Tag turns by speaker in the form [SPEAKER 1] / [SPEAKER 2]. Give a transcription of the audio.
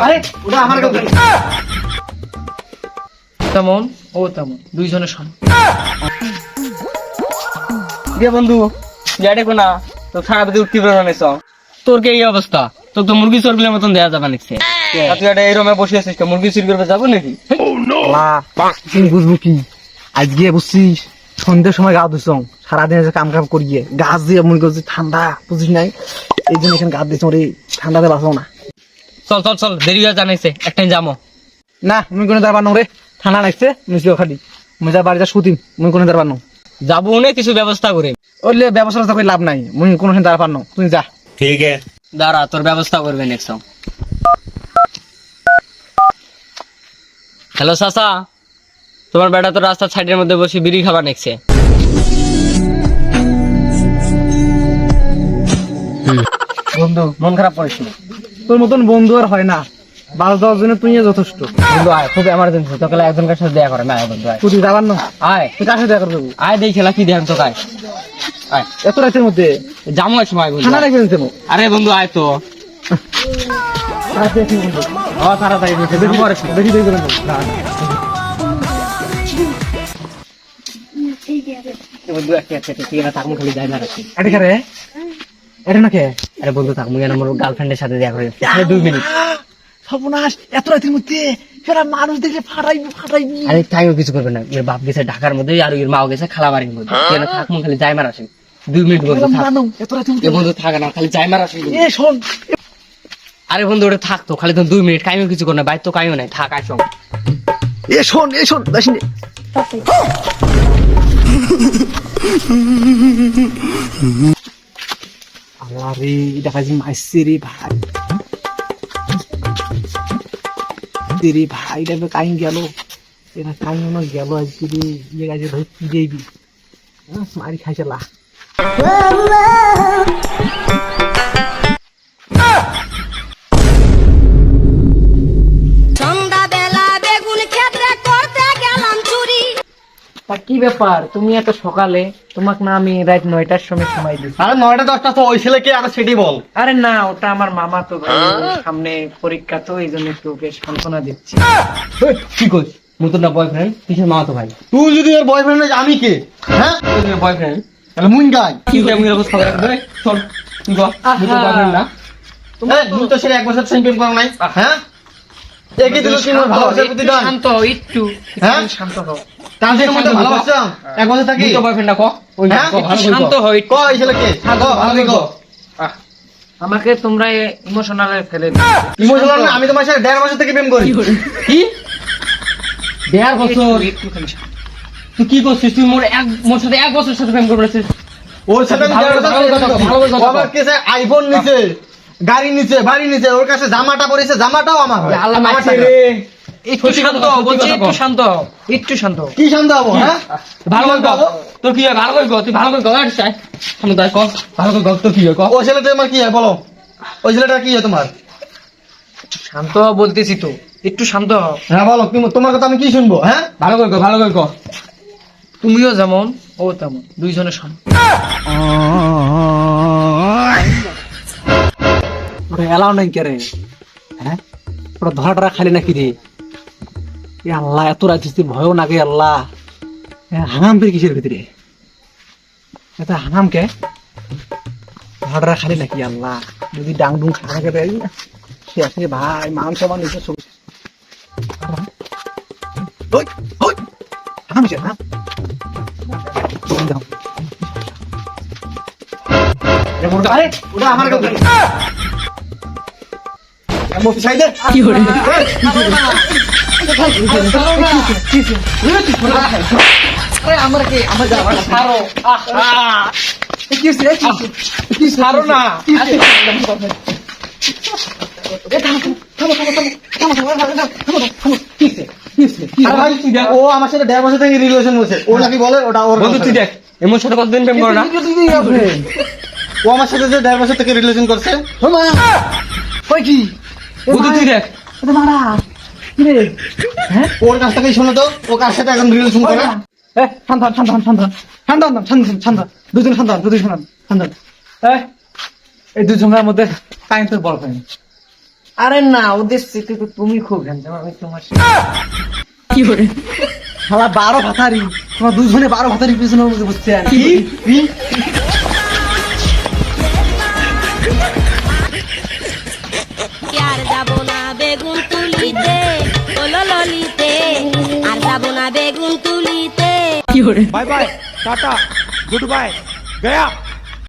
[SPEAKER 1] আরে ওটা আমার গার্লফ্রেন্ড।
[SPEAKER 2] তেমন ও তেমন দুইজনের সমান।
[SPEAKER 1] বন্ধু যাই না তো খারাপ উঠতে পারবে না।
[SPEAKER 2] তোর কে এই অবস্থা? তোর তো মুরগি চর্বির মতন দেয়া যাবে নাকি?
[SPEAKER 1] তুই এটা এই রুমে বসে আছিস, মুরগি চুরি করবে যাবো নাকি?
[SPEAKER 3] বুঝবো কি আজকে বুঝছিস সন্ধ্যের সময় গা ধুছ সারাদিন কাম কাম করিয়ে গাছ দিয়ে মনে করছি ঠান্ডা বুঝিস নাই, এই জন্য এখানে গাছ দিচ্ছ রে, ঠান্ডাতে বাঁচো না।
[SPEAKER 2] চল চল চল, দেরি হয়ে জানাইছে, একটাই যাবো।
[SPEAKER 3] না মুই কোনো দাঁড়াবার নো রে, ঠান্ডা লাগছে মিশিও খালি মুই যা বাড়িতে শুতিম, মুই কোনো দাঁড়াবার নো।
[SPEAKER 2] যাবো না কিছু ব্যবস্থা করে।
[SPEAKER 3] ওইলে ব্যবস্থা করে লাভ নাই, মুই কোনো দাঁড়াবার নো, তুই যা।
[SPEAKER 1] ঠিক আছে
[SPEAKER 2] দাঁড়া, তোর ব্যবস্থা করবে নেক্সট। হ্যালো চাচা, তোমার বেটা তো রাস্তার সাইডের মধ্যে বসে বিড়ি খাবার নেকছে।
[SPEAKER 3] বন্ধু মন খারাপ করিস না, তোর মতন বন্ধু আর হয় না, 12-10 জনের তুই যথেষ্ট।
[SPEAKER 2] বন্ধু আয়, খুব এমার্জেন্সি, তোকে একজনের সাথে দেখা করে না। আয় বন্ধু আয়,
[SPEAKER 3] তুই যাবার না,
[SPEAKER 2] আয়
[SPEAKER 3] তুই কার সাথে দেখা করবি?
[SPEAKER 2] আয়, দেখি খেলা কি দেখেন তো। আয় আয়,
[SPEAKER 3] এত রাতের মধ্যে
[SPEAKER 2] যাবো এক সময় বন্ধু।
[SPEAKER 3] ঠান্ডা লাগবে না?
[SPEAKER 2] আরে বন্ধু আয় তো। তাড়াতাড়ি
[SPEAKER 3] বেশি দেরি করবেন না।
[SPEAKER 2] বন্ধু থাকবো, খালি যাই না রাখি।
[SPEAKER 3] এটা কে রে? এটা না কে?
[SPEAKER 2] আরে বন্ধু থাকবো, আমার গার্লফ্রেন্ডের সাথে দেখা করে 2 মিনিট।
[SPEAKER 3] সর্বনাশ, এত রাতের মধ্যে ফেরা মানুষ দেখলে ফাটাইবি।
[SPEAKER 2] আরে তাইও কিছু করবে না, এর বাপ গেছে ঢাকার মধ্যে, আর এর মাও গেছে খালাবাড়ির মধ্যে। থাকবো, খালি যাই মার আসেন 2 মিনিট বন্ধু।
[SPEAKER 3] এত রাতের
[SPEAKER 2] এ
[SPEAKER 3] মধ্যে
[SPEAKER 2] বন্ধু থাক না, খালি যাই মার আসেন।
[SPEAKER 3] এ শোন,
[SPEAKER 2] আরে বন্ধু ওটা থাকতো, খালি তো 2 মিনিট, কাইও কিছু করে না, বাইর তো কাইও নাই, থাক আসো।
[SPEAKER 3] এ শোন দাসিনে আরে দেখাছি মাইসি রে ভাই, রে ভাই এটা কাইন গেল, এটা কাইন গেল আজকে রে, ইয়ে গাছে ধরে কি যাইবি মারি খাইছে লা।
[SPEAKER 2] কি ব্যাপার, তুমি এত সকালে? তোমাকে না আমি রাত 9টার সময় দিই।
[SPEAKER 1] আরে 9টা-10টা তো ওই ছেলেকে আগে সেটি বল।
[SPEAKER 2] আরে না, ওটা আমার মামা তো ভাই, সামনে পরীক্ষা তো এই জন্য একটু ওকে সান্ত্বনা দিচ্ছি।
[SPEAKER 1] কি কইস?
[SPEAKER 2] নতুন না বয়ফ্রেন্ড, কিসের মামা তো ভাই?
[SPEAKER 1] তুই যদি এর বয়ফ্রেন্ড হয় আমি কে? হ্যাঁ
[SPEAKER 2] বয়ফ্রেন্ড
[SPEAKER 1] তাহলে মুন গাই
[SPEAKER 2] কি করে আমি খবর রাখবে? চল গো, বয়ফ্রেন্ড না
[SPEAKER 1] তুই তো সেটা 1 বছর সেন্টেন করা নাই। হ্যাঁ একই দিল কি ভালোবাসার প্রতি দান।
[SPEAKER 2] শান্ত একটু,
[SPEAKER 1] হ্যাঁ?
[SPEAKER 2] শান্ত হও।
[SPEAKER 1] তাদের মধ্যে ভালোবাসা 1 বছর থাকি।
[SPEAKER 2] তুই তো বয়ফ্রেন্ড না ক, ওই
[SPEAKER 1] হ্যাঁ?
[SPEAKER 2] শান্ত হও একটু।
[SPEAKER 1] কই ছেলেকে ভালো করে গো।
[SPEAKER 2] আমাকে তোমরা ইমোশনালে ফেলে দিও।
[SPEAKER 1] ইমোশনাল না, আমি তোমার সাথে 1.5 বছর থেকে প্রেম করি।
[SPEAKER 2] কি 1.5 বছর? তুই কি করছিস? তুই মোর সাথে 1 বছর সাথে প্রেম করছিস?
[SPEAKER 1] ওর সাথে আমি 1.5 বছর
[SPEAKER 2] ভালো কথা কও, ভালো কথা কও।
[SPEAKER 1] আমার কাছে আইফোন নিছে, গাড়ি নিছে, বাড়ি নিছে, ওর কাছে জামাটা পরেছে, জামাটাও আমার হয়।
[SPEAKER 2] আল্লাহ
[SPEAKER 1] আমার
[SPEAKER 2] মারছে
[SPEAKER 1] টাকা।
[SPEAKER 2] রে। একটু শান্ত হও বলছি, একটু শান্ত হও, একটু শান্ত হও।
[SPEAKER 1] কি শান্ত হবো? হ্যাঁ
[SPEAKER 2] ভালো করে কও, তোর কি হয়? ভালো করে কও, তুই ভালো করে কও। আর চাই শান্ত দাই কও, ভালো করে কও, তোর কি হয় কও।
[SPEAKER 1] ও ছেলেটা আমার কি হয় বলো? ওই ছেলেটা কি হয় তোমার?
[SPEAKER 2] শান্ত হও বলতেছি তো, একটু শান্ত হও।
[SPEAKER 1] হ্যাঁ বলো, তোমার কথা আমি কি শুনবো? হ্যাঁ
[SPEAKER 2] ভালো করে কও, ভালো করে কও। তুমিও যেমন ও তেমন, দুইজনের সমান।
[SPEAKER 3] ওটা এলাও নাই কে রে? হ্যাঁ ওটা ধরা টরা খালি নাকি রে? এ আল্লাহ, এত রাত্রি ভয়ও নাকি আল্লাহ। হাঙাম ফির কিসের ভিতরে? এটা হাঙাম কে? ধরা টরা খালি নাকি আল্লাহ? যদি ডাং ডুং খানা কে দেয় সে আসে ভাই, মান সমান নিচে সব হাঙাম সে না
[SPEAKER 1] আরে ওটা আমার গার্লফ্রেন্ড। মুফতি সাইদের
[SPEAKER 3] কি করে?
[SPEAKER 2] আমার কি আমার যাওয়া ছাড়ো,
[SPEAKER 1] কি ছাড়ো না। আরে ভাই, ও আমার সাথে 1.5 বছর থেকে রিলেশন করছে, ও নাকি বলে ওটা ওর
[SPEAKER 2] বন্ধু তুই দেখ, এমন সাথে কতদিন প্রেম করো না?
[SPEAKER 1] ও আমার সাথে যে 1.5 বছর থেকে রিলেশন করছে।
[SPEAKER 3] ওই কি
[SPEAKER 2] বন্ধু তুই দেখ,
[SPEAKER 3] মারা কি রে? হ্যাঁ
[SPEAKER 1] ওর কাছ থেকেই শোনো তো, ও কার সাথে এখন রিলেশন করে।
[SPEAKER 3] দুজন সন্তান এই দুজনের মধ্যে কাহিনী তোর বয়ফ্রেন্ড,
[SPEAKER 2] আরে না, ওদের থেকে তো তুমি খুব হ্যান্ডসাম, আমি তোমার
[SPEAKER 3] শালা 12 ভাতারি, তোমরা দুজনে 12 ভাতারি পিছনে বুঝতে আর কি
[SPEAKER 4] আর যাবো না বেগুন তুলিতে, ওলো ললিতে, আর যাবো না বেগুন তুলিতে।
[SPEAKER 5] Bye bye tata goodbye गया